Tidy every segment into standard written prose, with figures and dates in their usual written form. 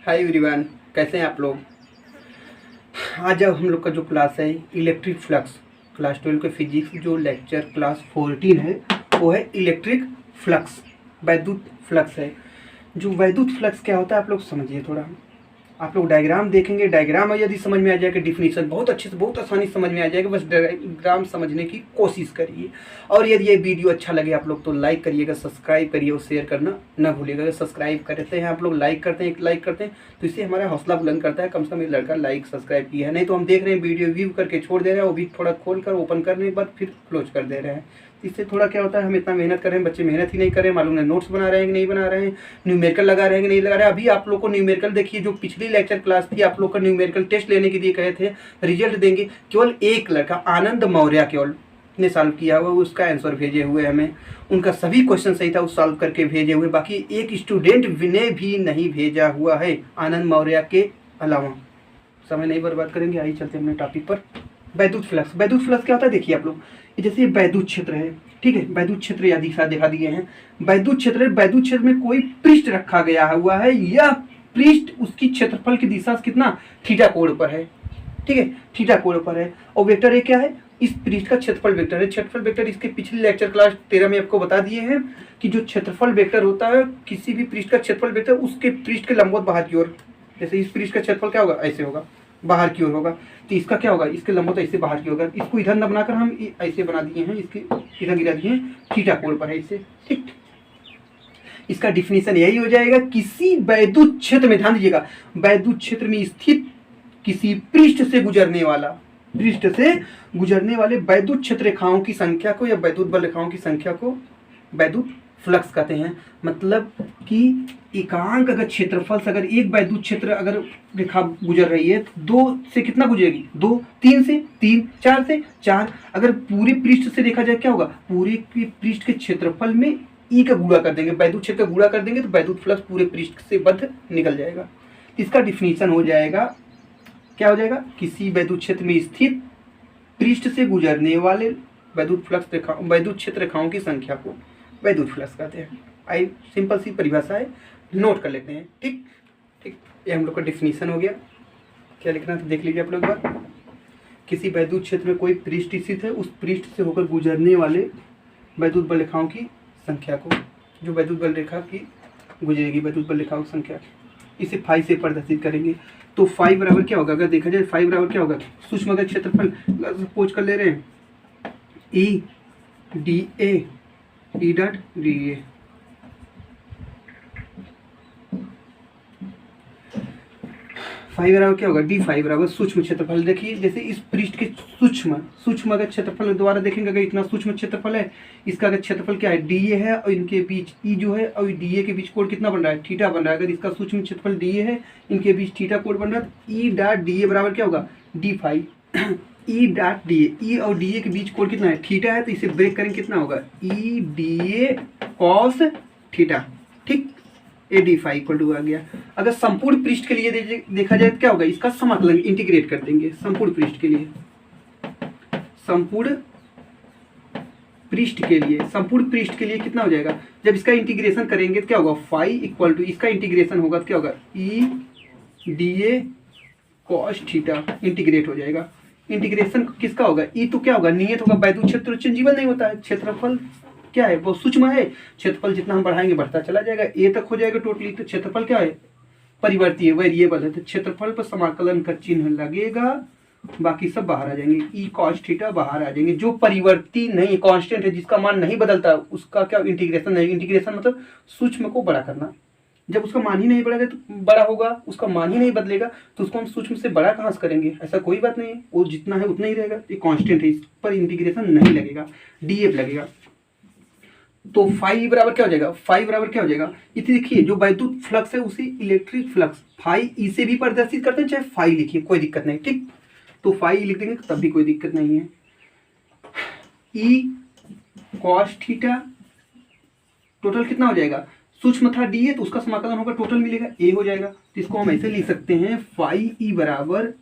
Hi everyone, कैसे हैं आप लोग। आज अब हम लोग का जो क्लास है इलेक्ट्रिक फ्लक्स, क्लास 12 के फिजिक्स जो लेक्चर क्लास 14 है वो है इलेक्ट्रिक फ्लक्स, वैद्युत फ्लक्स है। जो वैद्युत फ्लक्स क्या होता है आप लोग समझिए थोड़ा। आप लोग डायग्राम देखेंगे, डायग्राम में यदि समझ में आ जाएगा, डिफिनीशन बहुत अच्छे से बहुत आसानी से समझ में आ जाएगा, बस डायग्राम समझने की कोशिश करिए। और यदि ये वीडियो अच्छा लगे आप लोग तो लाइक करिएगा, सब्सक्राइब करिए और शेयर करना ना भूलिएगा। अगर सब्सक्राइब करते हैं आप लोग, लाइक करते हैं, एक लाइक करते हैं तो इससे हमारा हौसला बुलंद करता है, कम से कम ये लड़का लाइक सब्सक्राइब किया है। नहीं तो हम देख रहे हैं वीडियो व्यू करके छोड़ दे रहे हैं, वो भी थोड़ा खोल कर ओपन करने के बाद फिर क्लोज कर दे रहे हैं। इससे थोड़ा क्या होता है, हम इतना मेहनत कर रहे हैं, बच्चे मेहनत ही नहीं कर रहे हैं, मालूम नहीं नोट्स बना रहे हैं कि नहीं बना रहे हैं, न्यूमेरिकल लगा रहे हैं कि नहीं लगा रहे हैं। अभी आप लोग को न्यूमेरिकल देखिए, जो पिछली लेक्चर क्लास थी आप लोग का न्यूमेरिकल टेस्ट लेने के लिए कहे थे, रिजल्ट देंगे। केवल एक लड़का आनंद मौर्य केवल ने सॉल्व किया हुआ, उसका आंसर भेजे हुए हमें, उनका सभी क्वेश्चन सही था, उस सॉल्व करके भेजे हुए। बाकी एक स्टूडेंट ने भी नहीं भेजा हुआ है आनंद मौर्य के अलावा। समय नहीं बर्बाद करेंगे, आइए चलते हैं अपने टॉपिक पर। वैद्युत फ्लक्स, वैद्युत फ्लक्स क्या होता है देखिए आप लोग, जैसे वैद्युत क्षेत्र है, ठीक है, वैद्युत क्षेत्र या दिशा दिखा दिए हैं। वैद्युत क्षेत्र, वैद्युत क्षेत्र में कोई पृष्ठ रखा गया हुआ है, यह पृष्ठ उसकी क्षेत्रफल की दिशा से कितना थीटा कोण पर है, ठीक है, थीटा कोण पर है। और वेक्टर ए क्या है, इस पृष्ठ का क्षेत्रफल वेक्टर है। क्षेत्रफल वेक्टर इसके पिछले लेक्चर क्लास 13 में आपको बता दिए हैं कि जो क्षेत्रफल वेक्टर होता है किसी भी पृष्ठ का क्षेत्रफल वेक्टर उसके पृष्ठ के लंबवत बाहर की ओर, जैसे इस पृष्ठ का क्षेत्रफल क्या होगा, ऐसे होगा, बाहर की ओर होगा, तो इसका क्या होगा, इसके लंबवत ऐसे बाहर की होगा। इसको इधर न बनाकर हम ऐसे बना दिए हैं, इसके इधर गिरा दिए हैं, थीटा कोण पर है इससे, ठीक। इसका डिफिनीशन यही हो जाएगा, किसी वैद्युत क्षेत्र में, ध्यान दीजिएगा, वैद्युत क्षेत्र में स्थित किसी पृष्ठ से गुजरने वाला, पृष्ठ से गुजरने वाले वैद्युत क्षेत्र रेखाओं की संख्या को या वैद्युत बल रेखाओं की संख्या को वैद्युत फ्लक्स कहते हैं। मतलब कि एकांक अगर क्षेत्रफल से अगर एक वैद्युत क्षेत्र अगर रेखा गुजर रही है तो दो से कितना गुजरेगी, दो, तीन से तीन, चार से चार। अगर पूरे पृष्ठ से देखा जाए क्या होगा, पूरे पृष्ठ के क्षेत्रफल में ई का गुणा कर देंगे, वैद्युत क्षेत्र का गुणा कर देंगे तो वैद्युत फ्लक्स पूरे पृष्ठ से बद्ध निकल जाएगा। इसका डिफिनीशन हो जाएगा, क्या हो जाएगा, किसी वैद्युत क्षेत्र में स्थित पृष्ठ से गुजरने वाले वैद्युत फ्लक्स रेखा, वैद्युत क्षेत्र रेखाओं की संख्या को वैद्युत फ्लक्स कहते हैं। आई सिंपल सी परिभाषा है, नोट कर लेते हैं, ठीक ठीक। ये हम लोग का डिफिनीशन हो गया। क्या लिखना था देख लीजिए आप लोग एक बार। किसी वैद्युत क्षेत्र में कोई पृष्ठ स्थित है, उस पृष्ठ से होकर गुजरने वाले वैद्युत बल रेखाओं की संख्या को, जो वैद्युत बल रेखा की गुजरेगी, वैद्युत बल रेखाओं की संख्या, इसे फाई से प्रदर्शित करेंगे। तो फाई बराबर क्या होगा, अगर देखा जाए फाई बराबर क्या होगा, सूक्ष्म अगर क्षेत्रफल सपोज कर ले रहे हैं, E D A E dot D A, phi बराबर क्या होगा, डी फाई बराबर सूक्ष्म क्षेत्रफल। देखिए जैसे इस पृष्ठ के सूक्ष्म अगर क्षेत्रफल दोबारा देखेंगे, अगर इतना सूक्ष्म क्षेत्रफल है, इसका अगर क्षेत्रफल क्या है, डी ए है, और इनके बीच ई जो है और डी ए के बीच कोण कितना बन रहा है, थीटा बन रहा है। अगर इसका सूक्ष्म क्षेत्रफल डी ए है, इनके बीच थीटा कोण बन रहा है, तो ई डॉट डी ए बराबर क्या होगा, d phi. E dot D A, E और डी ए के बीच कोण कितना है, थीटा है, तो इसे ब्रेक करेंगे कितना होगा, E D A cos theta, ठीक। A d phi equal to आ गया। अगर संपूर्ण पृष्ठ के लिए देखा जाए तो क्या होगा, इसका समाकलन इंटीग्रेट कर देंगे संपूर्ण पृष्ठ के लिए, संपूर्ण पृष्ठ के लिए, संपूर्ण पृष्ठ के लिए कितना हो जाएगा, जब इसका इंटीग्रेशन करेंगे तो क्या होगा, फाई इक्वल टू इसका इंटीग्रेशन होगा तो क्या होगा, E D A cos theta, integrate हो जाएगा। इंटीग्रेशन किसका होगा, ई तो क्या होगा, नियत होगा, वैद्युत क्षेत्र चेंजेबल नहीं होता है, क्षेत्रफल क्या है वो सूक्ष्म है, क्षेत्रफल जितना हम बढ़ाएंगे बढ़ता चला जाएगा, ए तक हो जाएगा टोटली। तो क्षेत्रफल क्या है, परिवर्ती है, वेरिएबल है, तो क्षेत्रफल पर समाकलन का चिन्ह लगेगा, बाकी सब बाहर आ जाएंगे, ई कॉस थीटा बाहर आ जाएंगे। जो परिवर्ती नहीं, कांस्टेंट है, जिसका मान नहीं बदलता, उसका क्या इंटीग्रेशन नहीं, इंटीग्रेशन मतलब सूक्ष्म को बड़ा करना। जब उसका मान ही नहीं बढ़ेगा तो बड़ा होगा, उसका मान ही नहीं बदलेगा तो उसको हम सूक्ष्म से बड़ा कहाँ से करेंगे, ऐसा कोई बात नहीं है, वो जितना है उतना ही रहेगा, ये कांस्टेंट है, इस पर इंटीग्रेशन नहीं लगेगा, डीएफ लगेगा। तो फाई बराबर क्या हो जाएगा, फाई बराबर क्या हो जाएगा, इसे देखिए जो वैद्युत फ्लक्स है उसी इलेक्ट्रिक फ्लक्स फाई ई से भी प्रदर्शित करते हैं, चाहे फाई लिखिए कोई दिक्कत नहीं, ठीक। तो फाई लिख देंगे तब भी कोई दिक्कत नहीं है। ई कॉस थीटा टोटल कितना हो जाएगा, सूक्ष्म था डी ए तो उसका समाकलन होगा, टोटल मिलेगा ए हो जाएगा। तो इसको हम ऐसे लिख सकते हैं, फाई ई बराबर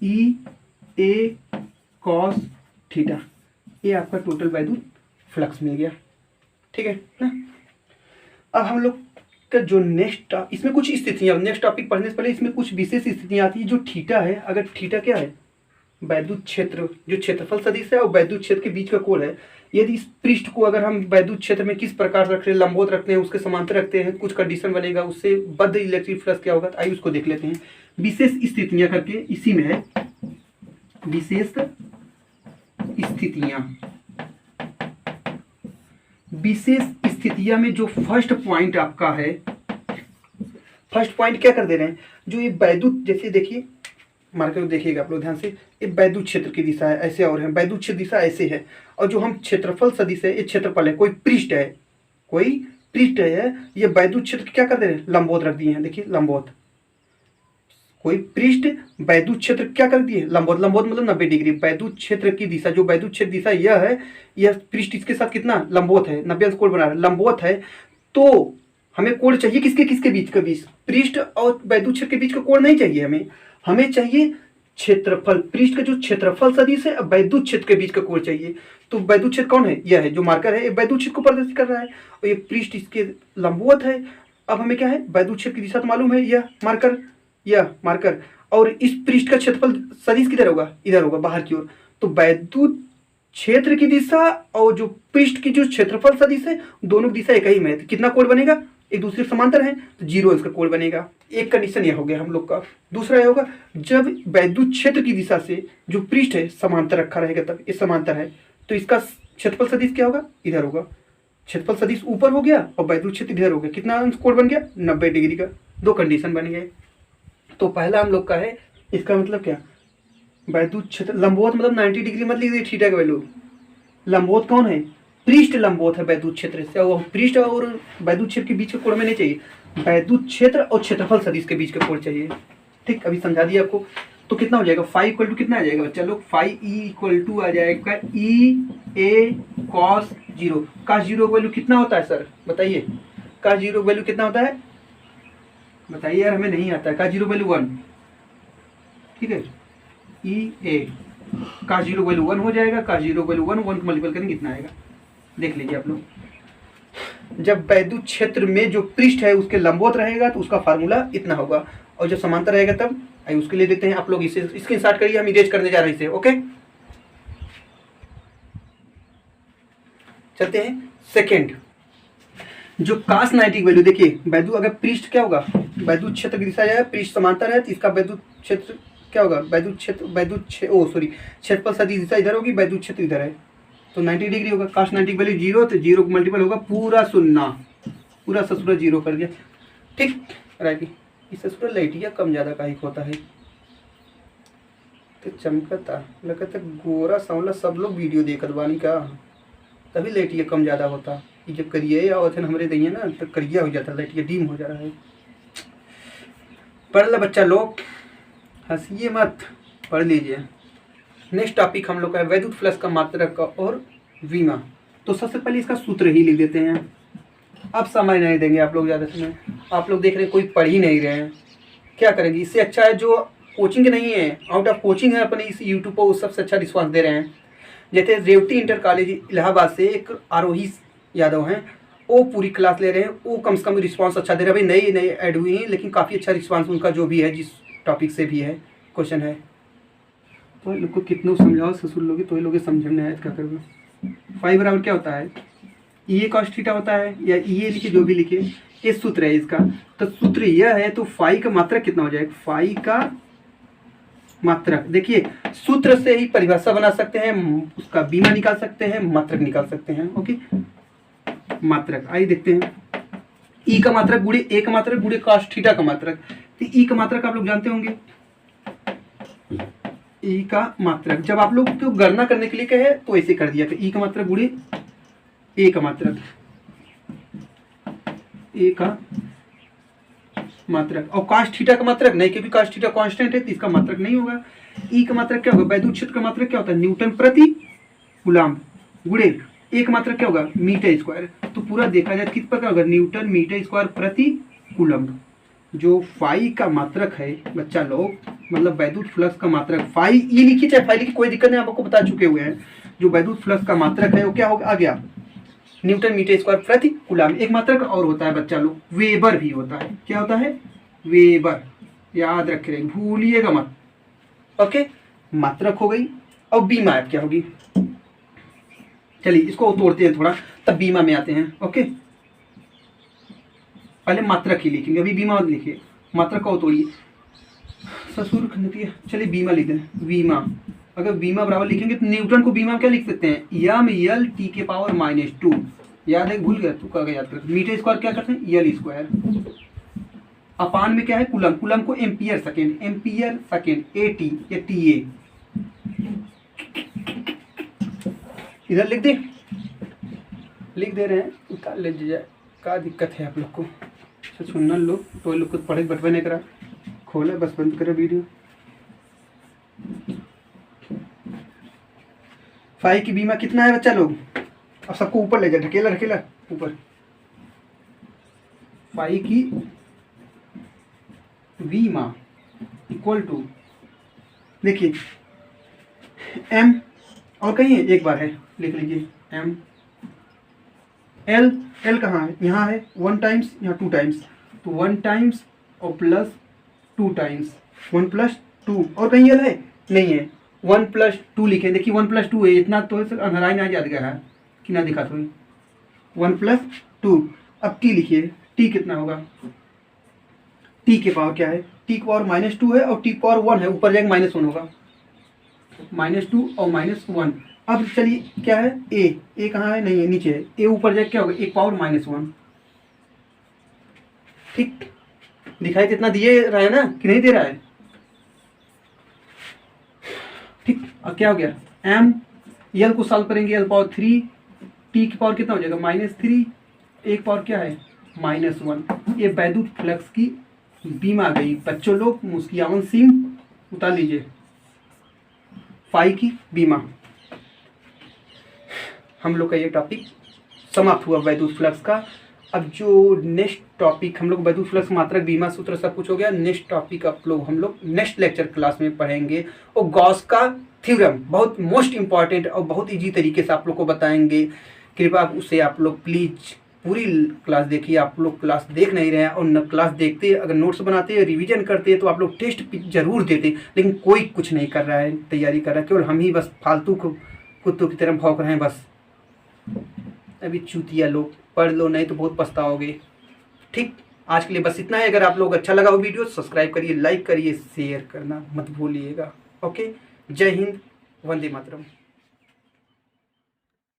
ई ए कॉस थीटा, ये आपका टोटल वैद्युत फ्लक्स मिल गया, ठीक है ना। अब हम लोग इसका जो नेक्स्ट, इसमें कुछ स्थितियाँ, नेक्स्ट टॉपिक पढ़ने से पहले इसमें कुछ विशेष स्थितियाँ आती है। जो थीटा है, अगर थीटा क्या है, वैद्युत क्षेत्र, जो क्षेत्रफल सदिश है और वैद्युत क्षेत्र के बीच का कोण है। यदि इस पृष्ठ को अगर हम वैद्युत क्षेत्र में किस प्रकार रख रहे हैं, लंबवत रखते हैं, उसके समांतर रखते हैं, कुछ कंडीशन बनेगा, उससे बद्ध इलेक्ट्रिक फ्लक्स क्या होगा, तो आइए उसको देख लेते हैं। विशेष स्थितियां करके इसी में है, विशेष स्थितियां। विशेष स्थितियां में जो फर्स्ट पॉइंट आपका है, फर्स्ट पॉइंट क्या कर दे रहे हैं, जो ये वैद्युत, जैसे देखिए मार्कर देखिएगा आप लोग ध्यान से, ये वैद्युत क्षेत्र की दिशा है ऐसे, और है वैद्युत क्षेत्र दिशा ऐसे है, और जो हम क्षेत्रफल सदिश है, ये क्षेत्रफल है, कोई पृष्ठ है, कोई पृष्ठ है, ये वैद्युत क्षेत्र क्या कर दे रहे हैं, लंबवत रख दिए हैं। देखिए लंबवत, कोई पृष्ठ वैद्युत क्षेत्र क्या कर दिए, लंबवत। लंबवत मतलब 90 डिग्री। वैद्युत क्षेत्र की दिशा, जो वैद्युत क्षेत्र दिशा यह है, यह पृष्ठ इसके साथ कितना लंबवत है, 90 अंश कोण बना रहा है, लंबवत है। तो हमें कोण चाहिए किसके किसके बीच का, बीच पृष्ठ और वैद्युत क्षेत्र के बीच का कोण नहीं चाहिए हमें चाहिए क्षेत्रफल, पृष्ठ का जो क्षेत्रफल सदिश है, वैद्युत क्षेत्र के बीच का कोण चाहिए। तो वैद्युत क्षेत्र कौन है, यह है जो मार्कर है, ये वैद्युत क्षेत्र को प्रदर्शित कर रहा है, और ये पृष्ठ इसके लंबवत है। अब हमें क्या है, वैद्युत क्षेत्र की दिशा तो मालूम है, यह मार्कर, और इस पृष्ठ का क्षेत्रफल सदिश किधर होगा, इधर होगा, बाहर की ओर। तो वैद्युत क्षेत्र की दिशा और जो पृष्ठ की जो क्षेत्रफल सदिश है, दोनों की दिशा एक ही में है, तो कितना कोण बनेगा, एक दूसरे समांतर है, तो 0 अंश का कोण बनेगा। एक कंडीशन यह हो गया हम लोग का। दूसरा यह होगा, जब वैद्युत क्षेत्र की दिशा से जो पृष्ठ है समांतर रखा रहेगा, तब ये समांतर है, तो इसका क्षेत्रफल सदिश क्या होगा, इधर होगा। क्षेत्रफल सदिश ऊपर हो गया और वैद्युत क्षेत्र इधर हो गया, कितना अंश कोण बन गया, 90 डिग्री का। दो कंडीशन बन गए। तो पहला हम लोग का है, इसका मतलब क्या, वैद्युत क्षेत्र लंबवत मतलब 90 डिग्री मत लीजिए थीटा का वैल्यू। लंबवत कौन है, पृष्ठ लंबवत है वैद्युत क्षेत्र से, और पृष्ठ और वैद्युत क्षेत्र के बीच का कोण में नहीं चाहिए, वैद्युत क्षेत्र और क्षेत्रफल सदिश के बीच का कोण चाहिए। ठीक, अभी समझा दिया आपको। तो कितना हो जाएगा, फाई इक्वल टू कितना आ जाएगा बच्चा लोग, फाई ई इक्वल टू आ जाएगा ई ए कॉस 0। कॉस 0 वैल्यू कितना होता है सर, बताइए, कॉस 0 वैल्यू कितना होता है, बताइए यार, हमें नहीं आता है। कॉस 0 वैल्यू 1, ठीक है, ई ए, कॉस 0 वैल्यू 1 हो जाएगा। कॉस 0 वैल्यू 1 को मल्टीपल करेंगे कितना आएगा, देख लीजिए आप लोग। जब वैद्युत क्षेत्र में जो पृष्ठ है उसके लंबवत रहेगा तो उसका फार्मूला इतना होगा, और जब समांतर रहेगा तब, आइए उसके लिए देते हैं आप लोग, इसे स्क्रीनशॉट करिए, हम इरेज करने जा रहे हैं इसे। ओके, चलते हैं सेकंड, जो cos 90 वैल्यू। देखिए वैद्युत, अगर पृष्ठ क्या होगा, वैद्युत क्षेत्र की दिशा है, पृष्ठ समांतर है, तो इसका वैद्युत क्षेत्र क्या होगा, क्षेत्रफल सदिश दिशा इधर होगी, वैद्युत क्षेत्र इधर है, तो 90 डिग्री होगा। cos 90 वैल्यू 0, तो 0 को मल्टीपल होगा पूरा सुन्ना, पूरा ससुरा 0 कर दिया। ठीक, राइट, इस ससुरा लाइटिया कम ज़्यादा का ही होता है, तो चमकता लगता गोरा सांवला सब लोग वीडियो देखत बानी का, तभी लाइटिया कम ज़्यादा होता। ये जब करिए या वचन हमारे दैया ना, तो करिया हो जाता, लाइटिया डीम हो जा रहा है। पढ़ ला बच्चा लोग, हंसिए मत, पढ़ लीजिए। नेक्स्ट टॉपिक हम लोग का है वैद्युत फ्लक्स का मात्रक और विमा। तो सबसे पहले इसका सूत्र ही लिख देते हैं, अब समय नहीं देंगे आप लोग ज़्यादा समय। आप लोग देख रहे हैं कोई पढ़ ही नहीं रहे हैं, क्या करेंगे। इससे अच्छा है जो कोचिंग नहीं है, आउट ऑफ कोचिंग है, अपने इस यूट्यूब पर सबसे अच्छा रिस्पांस दे रहे हैं। जैसे रेवती इंटर कॉलेज इलाहाबाद से एक आरोही यादव हैं, वो पूरी क्लास ले रहे हैं, वो कम से कम रिस्पांस अच्छा दे रहे हैं। भाई नई ऐड हुई हैं, लेकिन काफ़ी अच्छा रिस्पांस उनका जो भी है, जिस टॉपिक से भी है क्वेश्चन है। तो लोग को कितनों समझाओ ससुर लोग, तो ये लोग समझने आए क्या करोगे। फाई बराबर क्या होता है, ई ए कॉस थीटा होता है, या ई ए लिखे जो भी लिखे, ये सूत्र है इसका। तो सूत्र यह है, तो फाई का मात्रक कितना हो जाएगा, फाई का मात्रक। देखिए सूत्र से ही परिभाषा बना सकते हैं, उसका बीमा निकाल सकते हैं, मात्रक निकाल सकते हैं। ओके, मात्रक आइए देखते हैं। ई का मात्रक गुणे ए का मात्रक गुणे कॉस थीटा का मात्रक। तो ई का मात्रक आप लोग जानते होंगे, ई का मात्रक जब आप लोग तो गणना करने के लिए कहे तो ऐसे कर दिया, तो ई का मात्रक गुणे ए का मात्रक, ए का मात्रक, और cos थीटा का मात्रक नहीं, क्योंकि cos थीटा कांस्टेंट है, तो इसका मात्रक नहीं होगा। ई का मात्रक क्या होगा, वैद्युत क्षेत्र का मात्रक क्या होता है, न्यूटन प्रति कूलम्ब, गुणे ए का मात्रक क्या होगा, मीटर स्क्वायर। तो पूरा देखा जाए किस प्रकार होगा, न्यूटन मीटर स्क्वायर प्रति कूलम्ब। जो फाई का मात्रक है बच्चा लोग, मतलब वैद्युत फ्लक्स का मात्रक, फाई ये लिखी चाहे फाई लिखी, कोई दिक्कत नहीं, आपको बता चुके हुए हैं। जो वैद्युत फ्लक्स का मात्रक है वो क्या होगा, आ गया न्यूटन मीटर स्क्वायर प्रति कूलम। एक मात्रक और होता है बच्चा लोग, वेबर भी होता है। क्या होता है? वेबर, याद रखे रहे, भूलिएगा मत। ओके, मात्रक हो गई। और बीमा क्या होगी? चलिए इसको तोड़ते हैं थोड़ा, तब बीमा में आते हैं। ओके, पहले मात्रक ही लिखेंगे, अभी बीमा मत लिखिए, मात्रक को तोड़िए। ससुर खंडतीय, चलिए बीमा लिखते हैं। बीमा, अगर बीमा बराबर लिखेंगे तो न्यूटन को बीमा क्या लिख सकते हैं? यम यल टी के पावर -2। याद है? भूल गया तू, क्या याद कर। मीटर स्क्वायर क्या करते हैं? यल स्क्वायर। अपान में क्या है? कूलम। कूलम को ampere second, ampere second, eighty या टीए। इधर लिख दे, लिख दे रहे हैं, उतार ले जाए। क्या दिक्कत है आप लोग को? सुनना लोग तो लोग को पढ़े बटवे नहीं करा, खोला बस बंद करो वीडियो। फाइव की बीमा कितना है बच्चा लोग? अब सबको ऊपर ले जाए, ढकेला ढकेला ऊपर। फाइव की बीमा इक्वल टू, देखिए एम, और कहीं है? एक बार है, लिख लीजिए एम। एल, एल कहाँ है? यहाँ है। 1 टाइम्स, यहाँ 2 टाइम्स, तो 1 टाइम्स और प्लस 2 टाइम्स, 1 + 2। और कहीं एल है? नहीं है। 1 + 2 लिखे, देखिए 1 + 2 है। इतना तो अंधराई ना याद गया है कि ना दिखा थोड़ी। 1 + 2। अब टी लिखिए, टी कितना होगा? टी के पावर क्या है? टी की पावर -2 है और टी पावर 1 है, ऊपर जाएगा -1 होगा। -2 और -1। अब चलिए क्या है? ए कहाँ है? नहीं है, नीचे है। ए ऊपर जाए क्या होगा? एक पावर -1। ठीक, दिखाई तो इतना दिए रहा है ना कि नहीं दे रहा है? ठीक, अब क्या हो गया? एम, यल को सॉल्व करेंगे, यल पावर 3, टी की पावर कितना हो जाएगा? -3, एक पावर क्या है? -1। ये वैद्युत फ्लक्स की बीमा आ गई बच्चों लोग। मुस्कियावन सिंह उतार लीजिए, फाइव की बीमा। हम लोग का ये टॉपिक समाप्त हुआ वैद्युत फ्लक्स का। अब जो नेक्स्ट टॉपिक हम लोग, वैद्युत फ्लक्स, मात्रक, बीमा, सूत्र सब कुछ हो गया। नेक्स्ट टॉपिक हम लोग नेक्स्ट लेक्चर क्लास में पढ़ेंगे, और गॉस का थ्योरम, बहुत मोस्ट इंपॉर्टेंट और बहुत इजी तरीके से आप लोग को बताएंगे। कृपया उसे आप लोग प्लीज पूरी क्लास देखिए। आप लोग क्लास देख नहीं रहे हैं, और न क्लास देखते, अगर नोट्स बनाते, रिवीजन करते तो आप लोग टेस्ट जरूर देते, लेकिन कोई कुछ नहीं कर रहा है, तैयारी कर रहा है। केवल हम ही बस फालतू को कुत्तों की तरह भौंक रहे हैं बस। अभी चूतिया लोग, पढ़ लो नहीं तो बहुत पछताओगे। ठीक, आज के लिए बस इतना है। अगर आप लोग अच्छा लगा हो वीडियो, सब्सक्राइब करिए, लाइक करिए, शेयर करना मत भूलिएगा। ओके, जय हिंद, वंदे मातरम।